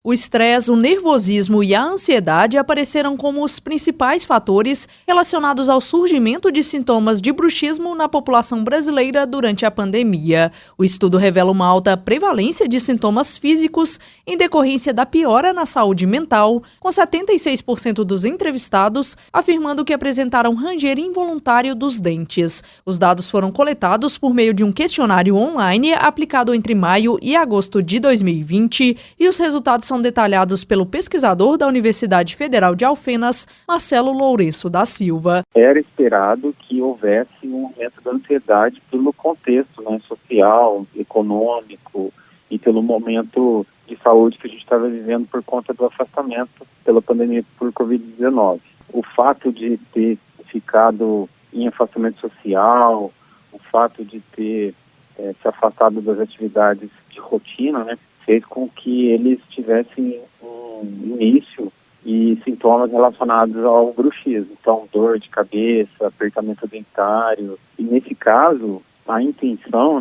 O estresse, o nervosismo e a ansiedade apareceram como os principais fatores relacionados ao surgimento de sintomas de bruxismo na população brasileira durante a pandemia. O estudo revela uma alta prevalência de sintomas físicos em decorrência da piora na saúde mental, com 76% dos entrevistados afirmando que apresentaram ranger involuntário dos dentes. Os dados foram coletados por meio de um questionário online aplicado entre maio e agosto de 2020 e os resultados são detalhados pelo pesquisador da Universidade Federal de Alfenas, Marcelo Lourenço da Silva. Era esperado que houvesse um aumento da ansiedade pelo contexto social, econômico e pelo momento de saúde que a gente estava vivendo por conta do afastamento pela pandemia por Covid-19. O fato de ter ficado em afastamento social, o fato de ter se afastado das atividades de rotina, fez com que eles tivessem um início e sintomas relacionados ao bruxismo. Então, dor de cabeça, apertamento dentário. E nesse caso, a intenção,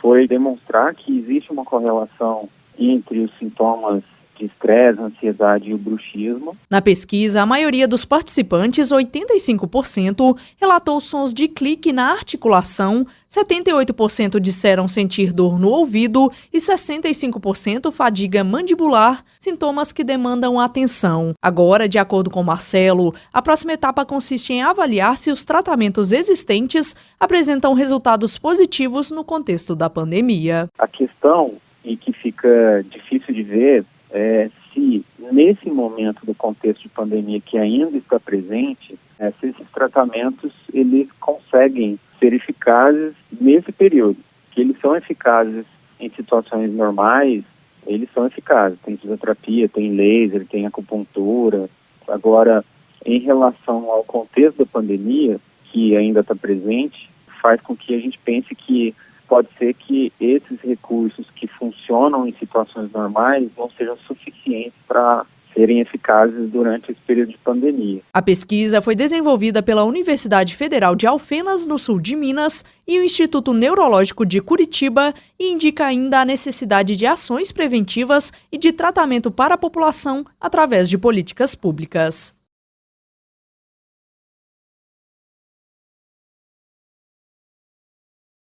foi demonstrar que existe uma correlação entre os sintomas de estresse, ansiedade e o bruxismo. Na pesquisa, a maioria dos participantes, 85%, relatou sons de clique na articulação, 78% disseram sentir dor no ouvido e 65% fadiga mandibular, sintomas que demandam atenção. Agora, de acordo com Marcelo, a próxima etapa consiste em avaliar se os tratamentos existentes apresentam resultados positivos no contexto da pandemia. A questão, e que fica difícil de ver, se nesse momento do contexto de pandemia que ainda está presente, se esses tratamentos eles conseguem ser eficazes nesse período. Que eles são eficazes em situações normais, eles são eficazes. Tem fisioterapia, tem laser, tem acupuntura. Agora, em relação ao contexto da pandemia, que ainda está presente, faz com que a gente pense que pode ser que esses recursos que funcionam em situações normais não sejam suficientes para serem eficazes durante esse período de pandemia. A pesquisa foi desenvolvida pela Universidade Federal de Alfenas, no sul de Minas, e o Instituto Neurológico de Curitiba e indica ainda a necessidade de ações preventivas e de tratamento para a população através de políticas públicas.